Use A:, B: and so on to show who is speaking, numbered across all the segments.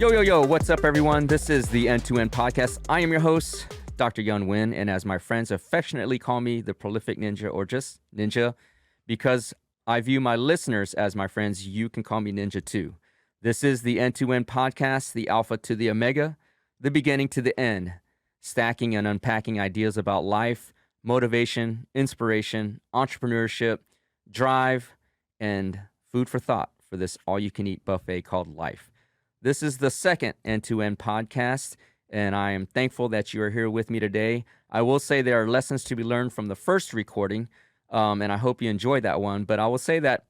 A: Yo, what's up, everyone? This is the N2N Podcast. I am your host, Dr. N2N, and as my friends affectionately call me, the prolific ninja, or just ninja, because I view my listeners as my friends, you can call me ninja too. This is the N2N Podcast, the alpha to the omega, the beginning to the end, stacking and unpacking ideas about life, motivation, inspiration, entrepreneurship, drive, and food for thought for this all-you-can-eat buffet called life. This is the second N2N podcast, and I am thankful that you are here with me today. I will say there are lessons to be learned from the first recording, and I hope you enjoyed that one. But I will say that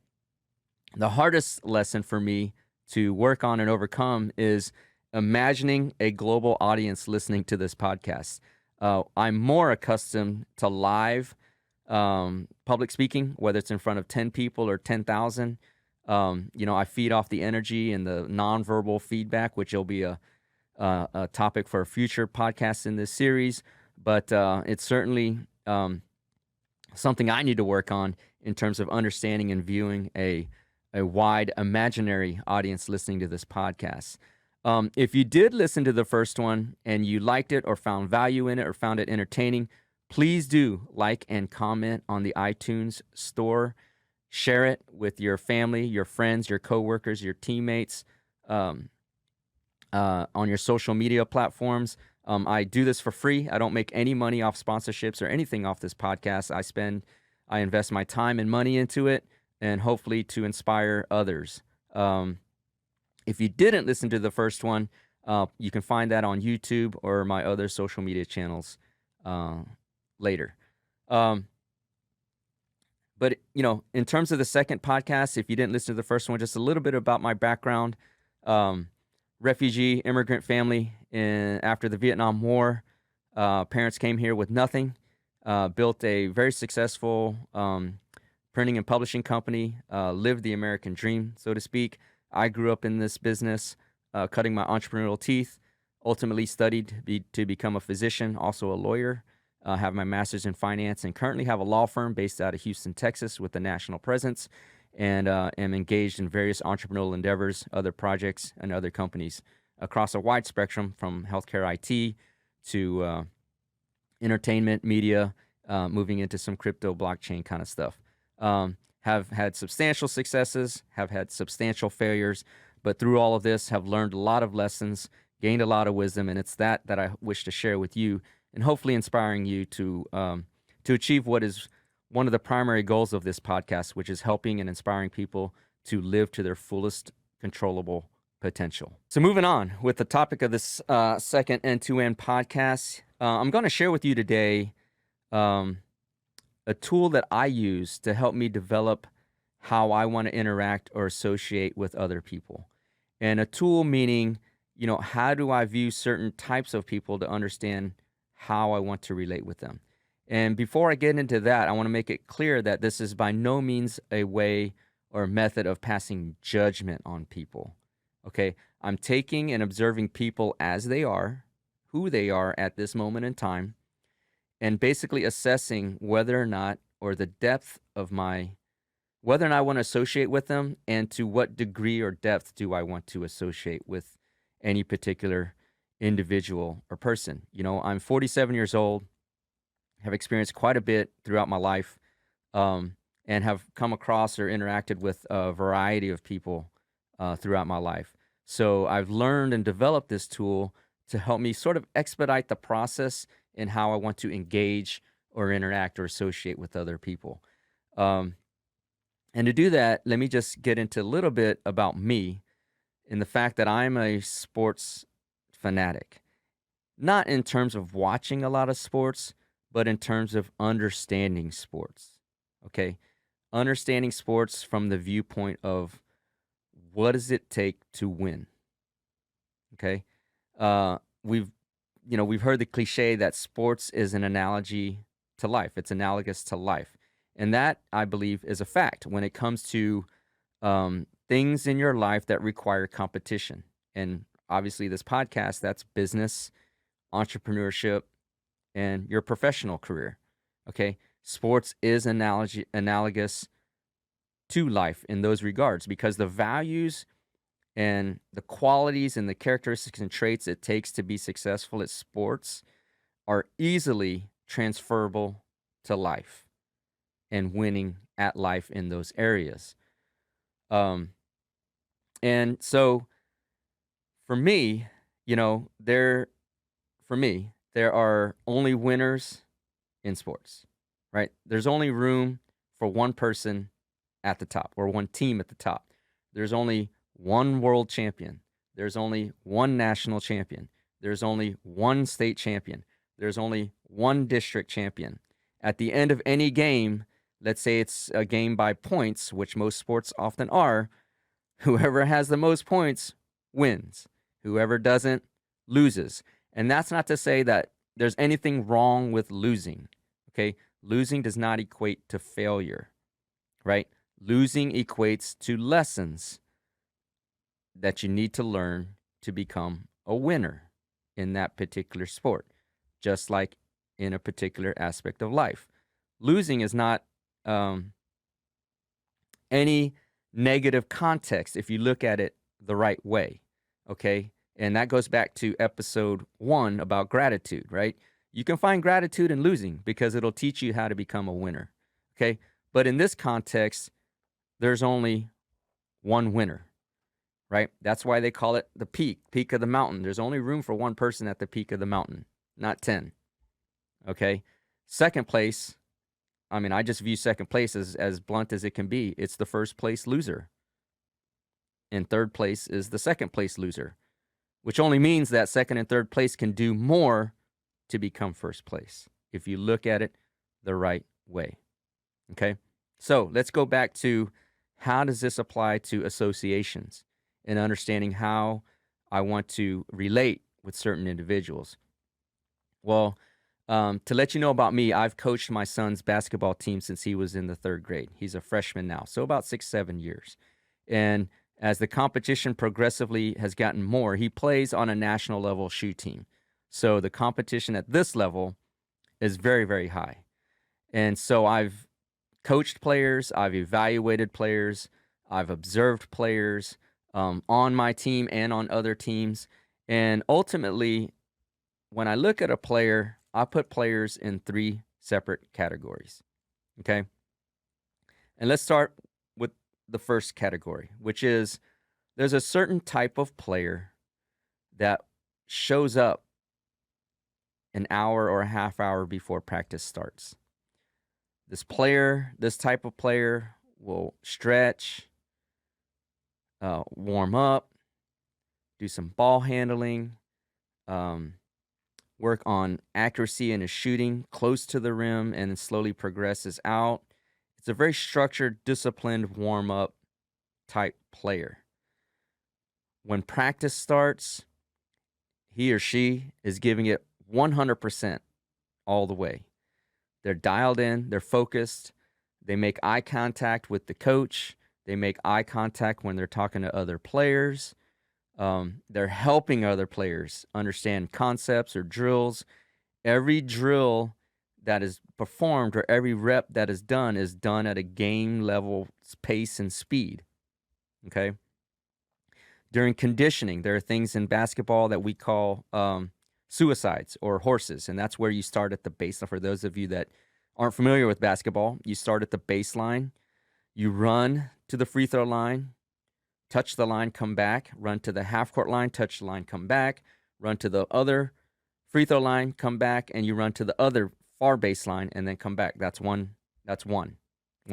A: the hardest lesson for me to work on and overcome is imagining a global audience listening to this podcast. I'm more accustomed to live public speaking, whether it's in front of 10 people or 10,000. I feed off the energy and the nonverbal feedback, which will be a topic for a future podcast in this series. But it's certainly something I need to work on in terms of understanding and viewing a wide imaginary audience listening to this podcast. If you did listen to the first one and you liked it or found value in it or found it entertaining, please do like and comment on the iTunes store. Share it with your family, your friends, your coworkers, your teammates, on your social media platforms. I do this for free. I don't make any money off sponsorships or anything off this podcast. I invest my time and money into it, and hopefully to inspire others. If you didn't listen to the first one, you can find that on YouTube or my other social media channels later. But, in terms of the second podcast, if you didn't listen to the first one, just a little bit about my background. Refugee immigrant family after the Vietnam War. Parents came here with nothing, built a very successful printing and publishing company, lived the American dream, so to speak. I grew up in this business, cutting my entrepreneurial teeth, ultimately studied to become a physician, also a lawyer. Have my master's in finance and currently have a law firm based out of Houston, Texas with a national presence, and am engaged in various entrepreneurial endeavors, other projects, and other companies across a wide spectrum from healthcare IT to entertainment, media, moving into some crypto blockchain kind of stuff. Have had substantial successes, have had substantial failures, but through all of this have learned a lot of lessons, gained a lot of wisdom, and it's that I wish to share with you, and hopefully inspiring you to achieve what is one of the primary goals of this podcast, which is helping and inspiring people to live to their fullest controllable potential. So moving on with the topic of this second N2N podcast, I'm going to share with you today a tool that I use to help me develop how I want to interact or associate with other people. And a tool meaning, how do I view certain types of people to understand how I want to relate with them. And before I get into that, I want to make it clear that this is by no means a way or method of passing judgment on people. Okay, I'm taking and observing people as they are, who they are at this moment in time, and basically assessing whether or not, or the depth of whether or not I want to associate with them, and to what degree or depth do I want to associate with any particular individual or person. I'm 47 years old, have experienced quite a bit throughout my life, and have come across or interacted with a variety of people throughout my life. So I've learned and developed this tool to help me sort of expedite the process in how I want to engage or interact or associate with other people. And to do that, let me just get into a little bit about me and the fact that I'm a sports fanatic. Not in terms of watching a lot of sports, but in terms of understanding sports. Okay? Understanding sports from the viewpoint of what does it take to win? Okay? We've heard the cliche that sports is an analogy to life. It's analogous to life. And that, I believe, is a fact when it comes to things in your life that require competition. And obviously, this podcast, that's business, entrepreneurship, and your professional career. Okay? Sports is analogous to life in those regards because the values And the qualities and the characteristics and traits it takes to be successful at sports are easily transferable to life and winning at life in those areas. Um, and so for me, there are only winners in sports, right? There's only room for one person at the top or one team at the top. There's only one world champion. There's only one national champion. There's only one state champion. There's only one district champion. At the end of any game, let's say it's a game by points, which most sports often are, whoever has the most points wins. Whoever doesn't loses. And that's not to say that there's anything wrong with losing, okay? Losing does not equate to failure, right? Losing equates to lessons that you need to learn to become a winner in that particular sport, just like in a particular aspect of life. Losing is not any negative context if you look at it the right way, okay? And that goes back to episode 1 about gratitude, right? You can find gratitude in losing because it'll teach you how to become a winner, okay? But in this context, there's only one winner, right? That's why they call it the peak of the mountain. There's only room for one person at the peak of the mountain, not 10, okay? Second place, I just view second place as blunt as it can be. It's the first place loser. And third place is the second place loser, which only means that second and third place can do more to become first place if you look at it the right way, okay? So let's go back to how does this apply to associations and understanding how I want to relate with certain individuals. Well, to let you know about me, I've coached my son's basketball team since he was in the 3rd grade. He's a freshman now, so about 6-7 years. And as the competition progressively has gotten more, he plays on a national level shoe team. So the competition at this level is very, very high. And so I've coached players, I've evaluated players, I've observed players on my team and on other teams. And ultimately, when I look at a player, I put players in 3 separate categories, okay? And let's start with the first category, which is there's a certain type of player that shows up an hour or a half hour before practice starts. This type of player will stretch, warm up, do some ball handling, work on accuracy in his shooting close to the rim, and then slowly progresses out. It's a very structured, disciplined, warm-up type player. When practice starts, he or she is giving it 100% all the way. They're dialed in, they're focused, they make eye contact with the coach, they make eye contact when they're talking to other players. They're helping other players understand concepts or drills. Every drill that is performed or every rep that is done at a game level pace and speed, okay? During conditioning, there are things in basketball that we call suicides or horses, and that's where you start at the baseline. For those of you that aren't familiar with basketball, you start at the baseline, you run to the free throw line, touch the line, come back, run to the half-court line, touch the line, come back, run to the other free throw line, come back, and you run to the other far baseline and then come back. That's one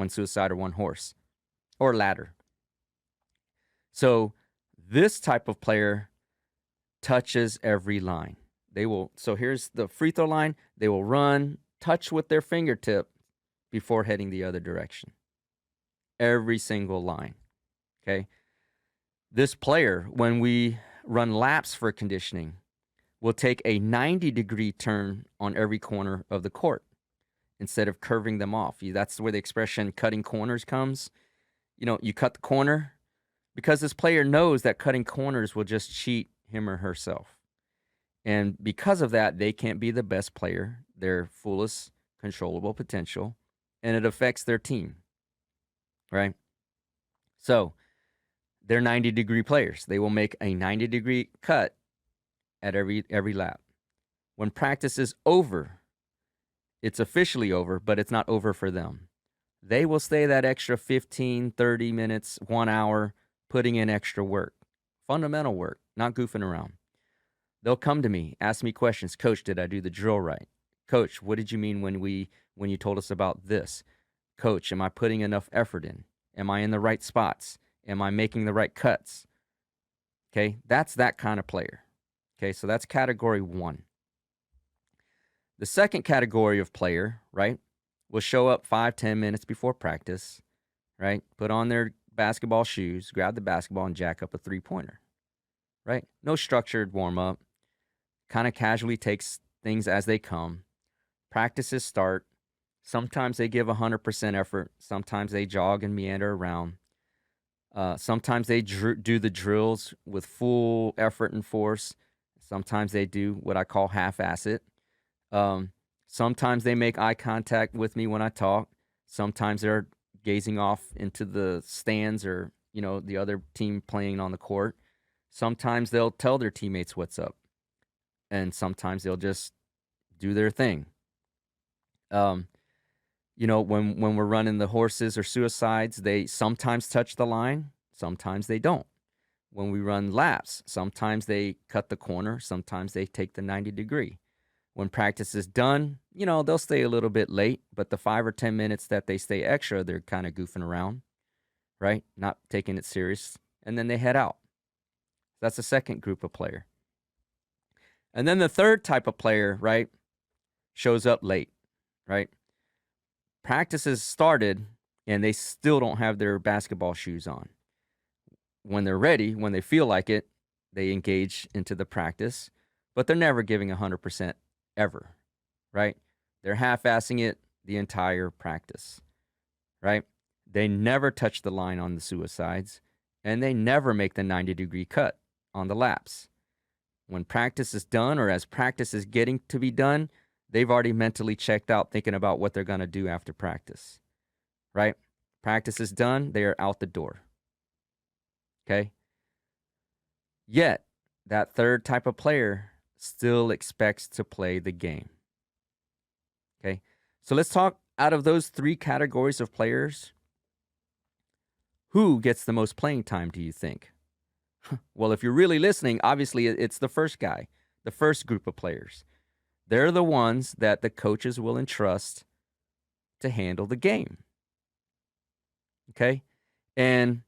A: suicide or one horse or ladder. So this type of player touches every line. So here's the free throw line. They will run, touch with their fingertip before heading the other direction. Every single line, okay? This player, when we run laps for conditioning, will take a 90-degree turn on every corner of the court instead of curving them off. That's where the expression cutting corners comes. You cut the corner because this player knows that cutting corners will just cheat him or herself. And because of that, they can't be the best player, their fullest controllable potential, and it affects their team, right? So they're 90-degree players. They will make a 90-degree cut at every lap. When practice is over, it's officially over, but it's not over for them. They will stay that extra 15, 30 minutes, 1 hour, putting in extra work, fundamental work, not goofing around. They'll come to me, ask me questions. Coach, did I do the drill right? Coach, what did you mean when you told us about this? Coach, am I putting enough effort in? Am I in the right spots? Am I making the right cuts? Okay, that's that kind of player. Okay, so that's category 1. The second category of player, right, will show up 5-10 minutes before practice, right? Put on their basketball shoes, grab the basketball, and jack up a three-pointer, right? No structured warm-up. Kind of casually takes things as they come. Practices start. Sometimes they give 100% effort. Sometimes they jog and meander around. Sometimes they do the drills with full effort and force. Sometimes they do what I call half-ass it. Sometimes they make eye contact with me when I talk. Sometimes they're gazing off into the stands or, the other team playing on the court. Sometimes they'll tell their teammates what's up. And sometimes they'll just do their thing. When we're running the horses or suicides, they sometimes touch the line. Sometimes they don't. When we run laps, sometimes they cut the corner. Sometimes they take the 90-degree. When practice is done, they'll stay a little bit late, but the 5 or 10 minutes that they stay extra, they're kind of goofing around, right? Not taking it serious. And then they head out. That's the second group of player. And then the third type of player, right, shows up late, right? Practice has started and they still don't have their basketball shoes on. When they're ready, when they feel like it, they engage into the practice, but they're never giving 100% ever, right? They're half-assing it the entire practice, right? They never touch the line on the suicides, and they never make the 90-degree cut on the laps. When practice is done, or as practice is getting to be done, they've already mentally checked out thinking about what they're going to do after practice, right? Practice is done, they are out the door, okay? Yet, that third type of player still expects to play the game, okay? So let's talk out of those 3 categories of players, who gets the most playing time, do you think? Well, if you're really listening, obviously it's the first guy, the first group of players. They're the ones that the coaches will entrust to handle the game. Okay? And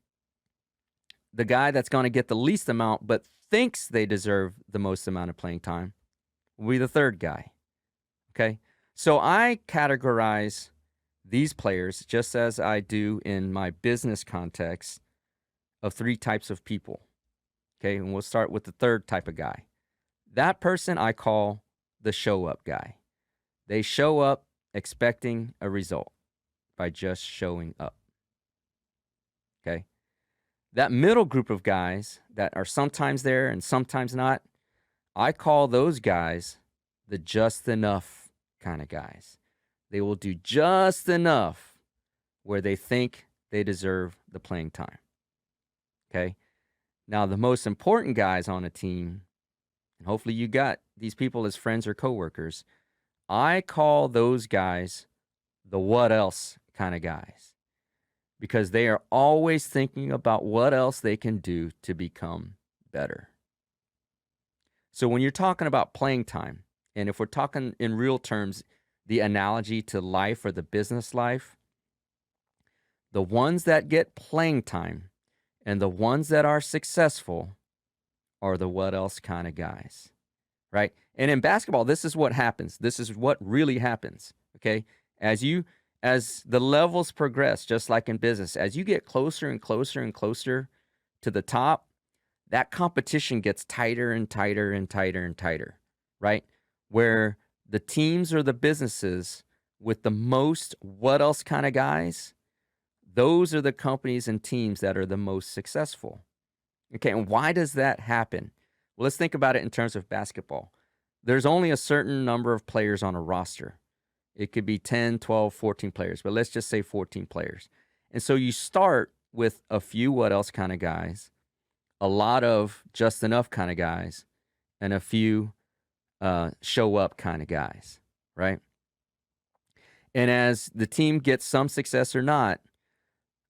A: the guy that's going to get the least amount but thinks they deserve the most amount of playing time will be the third guy. Okay? So I categorize these players, just as I do in my business context, of 3 types of people. Okay, and we'll start with the third type of guy. That person I call the show-up guy. They show up expecting a result by just showing up. Okay? That middle group of guys that are sometimes there and sometimes not, I call those guys the just enough kind of guys. They will do just enough where they think they deserve the playing time. Okay? Now, the most important guys on a team, and hopefully you got these people as friends or coworkers, I call those guys the what else kind of guys, because they are always thinking about what else they can do to become better. So when you're talking about playing time, and if we're talking in real terms, the analogy to life or the business life, the ones that get playing time and the ones that are successful are the what else kind of guys, right? And in basketball, this is what happens. This is what really happens, okay? As the levels progress, just like in business, as you get closer and closer and closer to the top, that competition gets tighter and tighter and tighter and tighter, right? Where the teams or the businesses with the most what else kind of guys, those are the companies and teams that are the most successful. Okay, and why does that happen? Well, let's think about it in terms of basketball. There's only a certain number of players on a roster. It could be 10, 12, 14 players, but let's just say 14 players. And so you start with a few what else kind of guys, a lot of just enough kind of guys, and a few show up kind of guys, right? And as the team gets some success or not,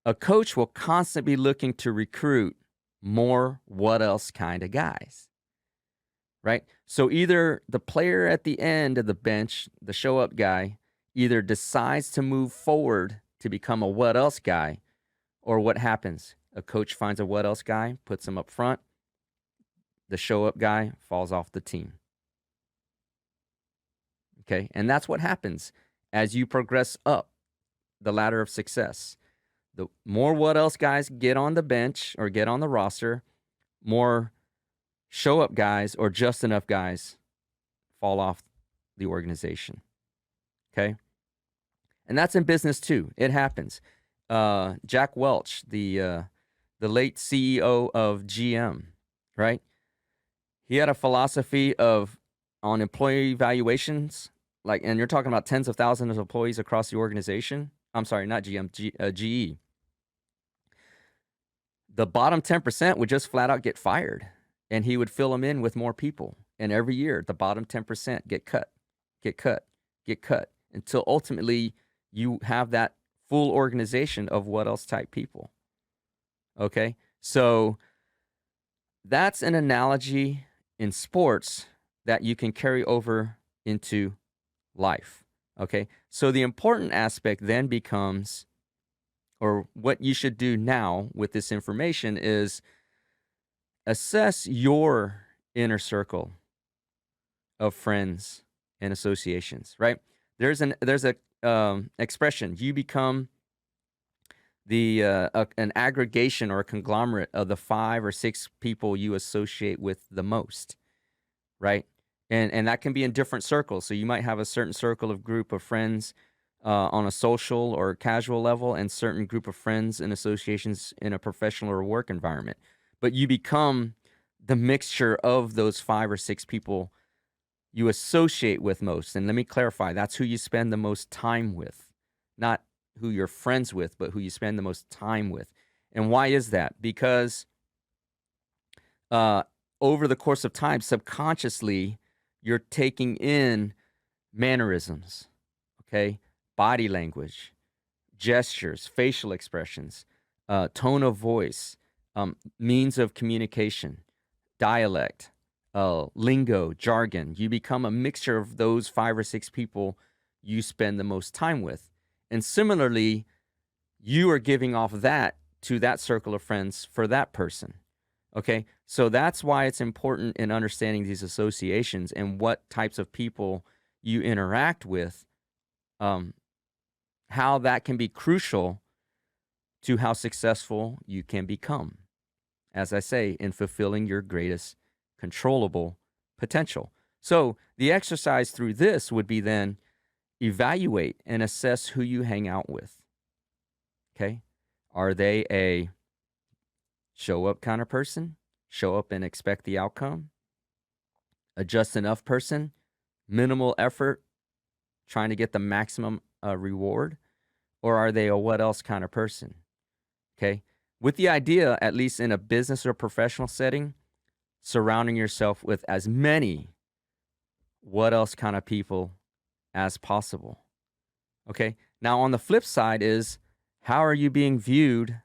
A: a coach will constantly be looking to recruit more what else kind of guys, right? So either the player at the end of the bench, the show up guy, either decides to move forward to become a what else guy, or what happens? A coach finds a what else guy, puts him up front, the show up guy falls off the team. Okay, and that's what happens as you progress up the ladder of success. The more what else guys get on the bench or get on the roster, more show up guys or just enough guys fall off the organization. Okay, and that's in business too. It happens. Jack Welch, the late CEO of GM, right? He had a philosophy on employee evaluations, and you're talking about tens of thousands of employees across the organization. I'm sorry, not GM, GE. The bottom 10% would just flat out get fired, and he would fill them in with more people. And every year, the bottom 10% get cut, until ultimately you have that full organization of what else type people. Okay, so that's an analogy in sports that you can carry over into life. Okay, so the important aspect then becomes, or what you should do now with this information, is assess your inner circle of friends and associations, right? There's a expression: you become an aggregation or a conglomerate of the 5 or 6 people you associate with the most, right? And that can be in different circles. So you might have a certain circle of group of friends on a social or casual level, and certain group of friends and associations in a professional or work environment. But you become the mixture of those 5 or 6 people you associate with most. And let me clarify, that's who you spend the most time with, not who you're friends with, but who you spend the most time with. And why is that? Because over the course of time, subconsciously, you're taking in mannerisms, okay? Body language, gestures, facial expressions, tone of voice, means of communication, dialect, lingo, jargon. You become a mixture of those 5 or 6 people you spend the most time with. And similarly, you are giving off that to that circle of friends for that person. Okay, so that's why it's important in understanding these associations and what types of people you interact with, how that can be crucial to how successful you can become, as I say, in fulfilling your greatest controllable potential. So the exercise through this would be then evaluate and assess who you hang out with. Okay, are they a show up kind of person, show up and expect the outcome? A just enough person, minimal effort, trying to get the maximum reward? Or are they a what else kind of person? Okay, with the idea, at least in a business or professional setting, surrounding yourself with as many what else kind of people as possible. Okay, now on the flip side is, how are you being viewed,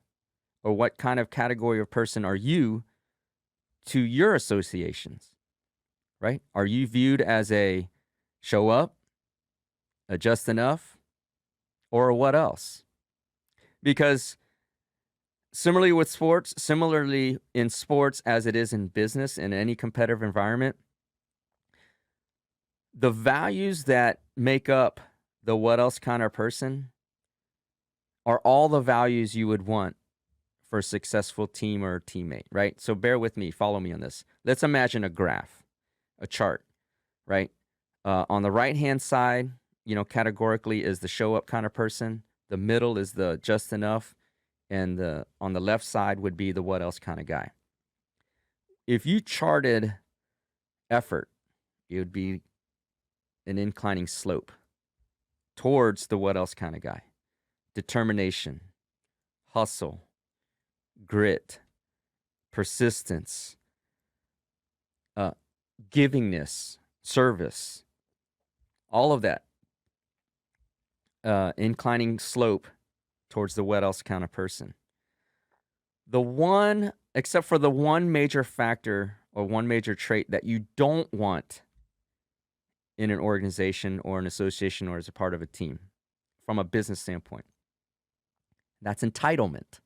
A: or what kind of category of person are you to your associations, right? Are you viewed as a show up, a just enough, or a what else? Because similarly in sports as it is in business, in any competitive environment, the values that make up the what else kind of person are all the values you would want for a successful team or teammate, right? So bear with me, follow me on this. Let's imagine a graph, a chart, right? On the right-hand side, categorically is the show up kind of person. The middle is the just enough. And on the left side would be the what else kind of guy. If you charted effort, it would be an inclining slope towards the what else kind of guy. Determination, hustle, grit, persistence, givingness, service, all of that inclining slope towards the what else kind of person. Except for the one major factor or one major trait that you don't want in an organization or an association or as a part of a team from a business standpoint. That's entitlement,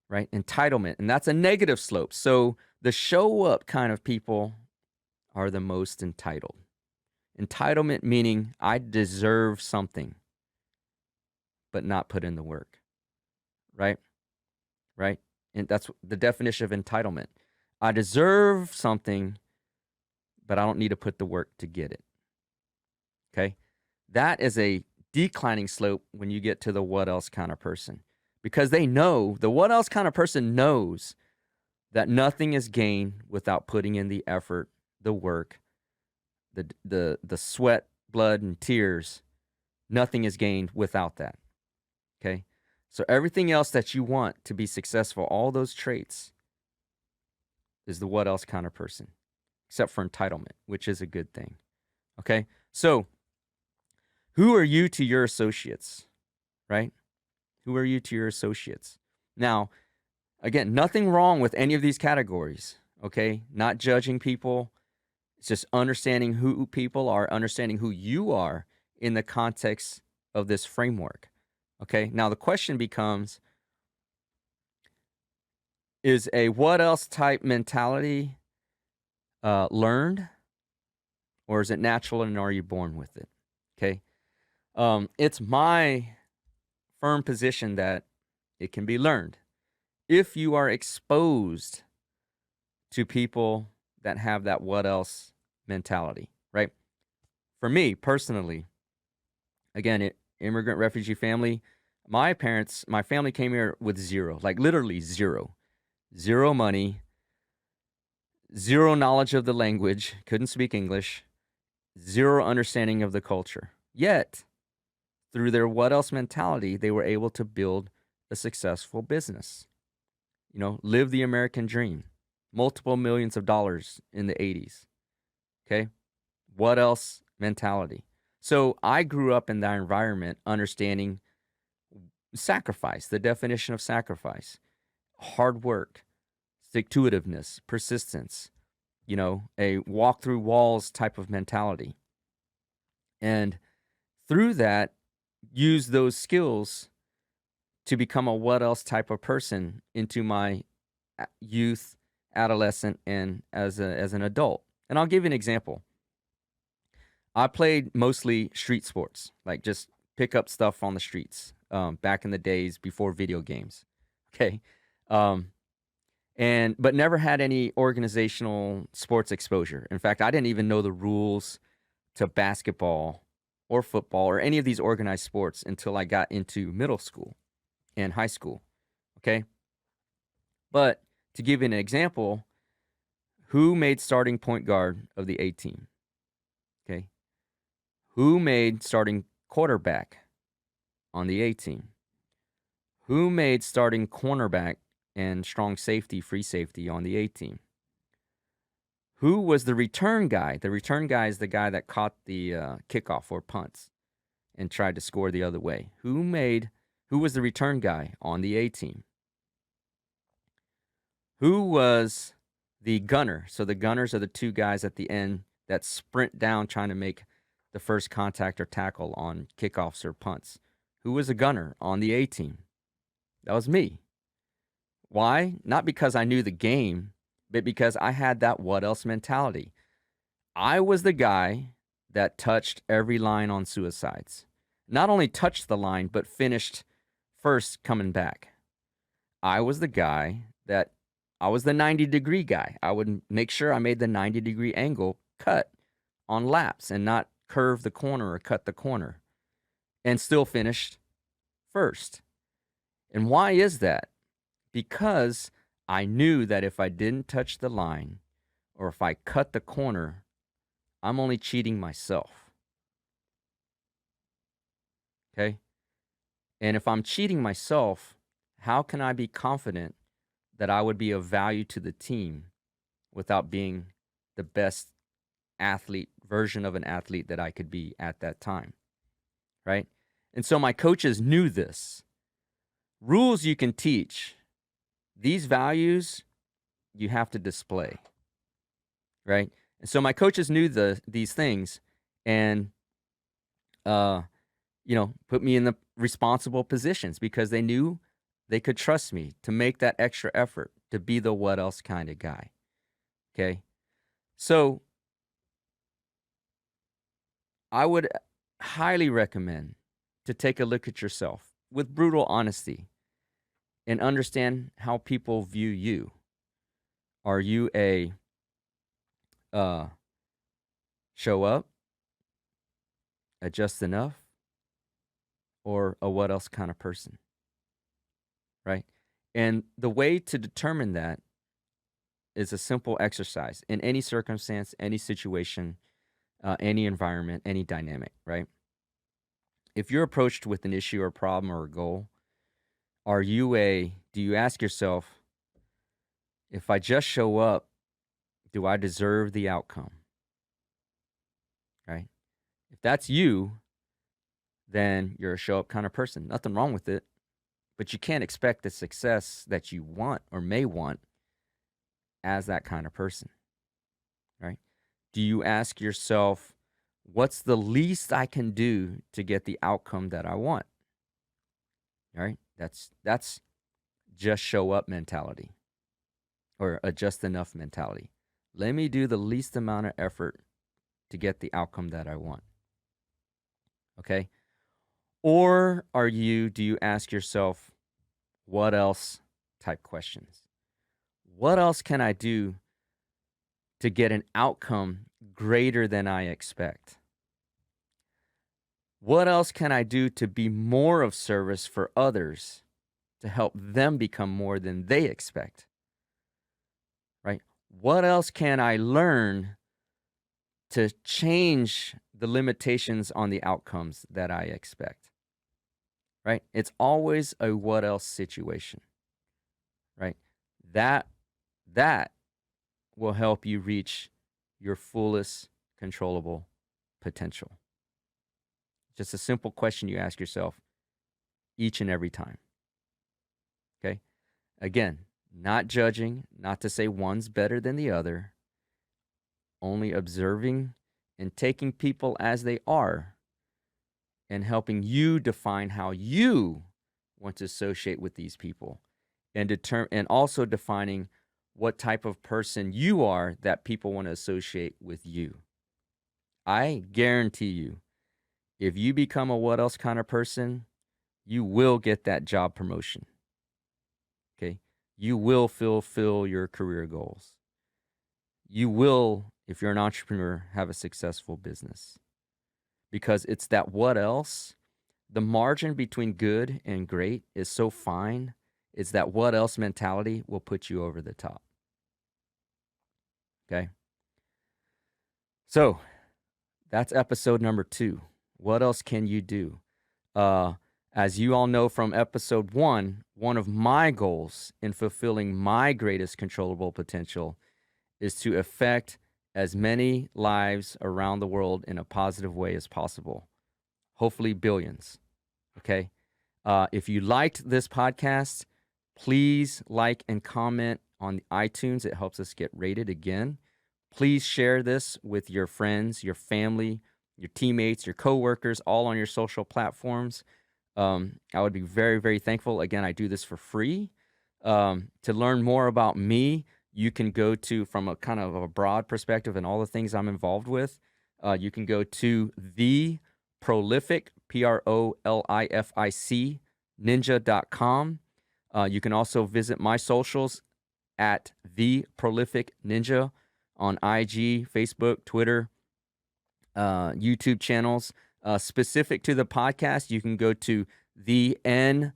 A: right? Entitlement. And that's a negative slope. So the show up kind of people are the most entitled. Entitlement meaning I deserve something, but not put in the work, right? Right? And that's the definition of entitlement. I deserve something, but I don't need to put the work to get it. Okay? That is a declining slope when you get to the what else kind of person, because they know, the what else kind of person knows that nothing is gained without putting in the effort, the work, the sweat, blood, and tears. Nothing is gained without that. Okay? So everything else that you want to be successful, all those traits, is the what else kind of person, except for entitlement, which is a good thing. Okay? So who are you to your associates, right? Who are you to your associates? Now, again, nothing wrong with any of these categories, okay? Not judging people. It's just understanding who people are, understanding who you are in the context of this framework. Okay, now the question becomes, is a what else type mentality learned, or is it natural and are you born with it? Okay, it's my firm position that it can be learned if you are exposed to people that have that what else mentality, right? For me personally, again, immigrant refugee family, my family came here with zero, like literally zero money, zero knowledge of the language, couldn't speak English, zero understanding of the culture. Yet, through their what else mentality, they were able to build a successful business. You know, live the American dream, multiple millions of dollars in the 80s. Okay? What else mentality? So I grew up in that environment understanding sacrifice, the definition of sacrifice, hard work, stick-to-itiveness, persistence, a walk through walls type of mentality. And through that, use those skills to become a what else type of person into my youth, adolescent, and as an adult. And I'll give you an example. I played mostly street sports, like just pick up stuff on the streets, back in the days before video games. Okay. But never had any organizational sports exposure. In fact, I didn't even know the rules to basketball or football or any of these organized sports until I got into middle school and high school. Okay. But to give you an example, who made starting point guard of the A team? Okay. Who made starting quarterback on the A team? Who made starting cornerback and strong safety, free safety on the A team? Who was the return guy? The return guy is the guy that caught the kickoff or punts and tried to score the other way. Who was the return guy on the A team? Who was the gunner? So the gunners are the two guys at the end that sprint down trying to make the first contact or tackle on kickoffs or punts. Who was a gunner on the A team? That was me. Why? Not because I knew the game, but because I had that what else mentality. I was the guy that touched every line on suicides. Not only touched the line, but finished first coming back. I was the guy I was the 90-degree guy. I would make sure I made the 90-degree angle cut on laps and not curve the corner or cut the corner, and still finished first. And why is that? Because I knew that if I didn't touch the line or if I cut the corner, I'm only cheating myself. Okay? And if I'm cheating myself, how can I be confident that I would be of value to the team without being the best version of an athlete that I could be at that time, right? And so my coaches knew this. Rules you can teach. These values you have to display, right? And so my coaches knew these things and, put me in the responsible positions because they knew they could trust me to make that extra effort to be the what else kind of guy, okay? So I would highly recommend to take a look at yourself with brutal honesty and understand how people view you. Are you a show up, a just enough, or a what else kind of person, right? And the way to determine that is a simple exercise in any circumstance, any situation, any environment, any dynamic, right? If you're approached with an issue or problem or a goal, do you ask yourself, if I just show up, do I deserve the outcome? Right? If that's you, then you're a show up kind of person. Nothing wrong with it, but you can't expect the success that you want or may want as that kind of person, right? Do you ask yourself, what's the least I can do to get the outcome that I want? All right? That's just show up mentality or a just enough mentality. Let me do the least amount of effort to get the outcome that I want. Okay? Or do you ask yourself, what else type questions? What else can I do to get an outcome greater than I expect? What else can I do to be more of service for others to help them become more than they expect? Right? What else can I learn to change the limitations on the outcomes that I expect? Right? It's always a what else situation. Right? That will help you reach your fullest controllable potential. Just a simple question you ask yourself each and every time. Okay? Again, not judging, not to say one's better than the other, only observing and taking people as they are and helping you define how you want to associate with these people and also defining what type of person you are that people want to associate with you. I guarantee you, if you become a what else kind of person, you will get that job promotion. Okay? You will fulfill your career goals. You will, if you're an entrepreneur, have a successful business. Because it's that what else, the margin between good and great is so fine, it's that what else mentality will put you over the top. Okay? So, that's episode number 2. What else can you do? As you all know from episode 1, one of my goals in fulfilling my greatest controllable potential is to affect as many lives around the world in a positive way as possible. Hopefully billions. Okay? If you liked this podcast, please like and comment on iTunes. It helps us get rated again. Please share this with your friends, your family, your teammates, your coworkers, all on your social platforms. I would be very, very thankful. Again, I do this for free. To learn more about me, you can go to, from a kind of a broad perspective and all the things I'm involved with, you can go to the Prolific, PROLIFIC, ninja.com. You can also visit my socials at The Prolific Ninja on IG, Facebook, Twitter, YouTube channels. Specific to the podcast, you can go to the N2N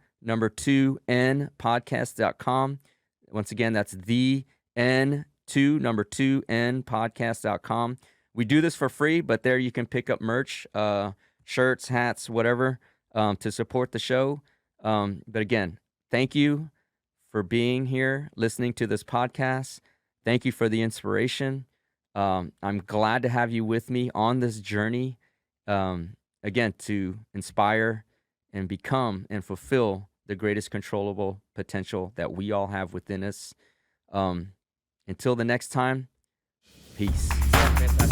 A: Podcast.com. Once again, that's the N2N Podcast.com. We do this for free, but there you can pick up merch, shirts, hats, whatever, to support the show. But again, thank you for being here, listening to this podcast. Thank you for the inspiration. I'm glad to have you with me on this journey, again, to inspire and become and fulfill the greatest controllable potential that we all have within us. Until the next time, peace.
B: Yeah, fantastic.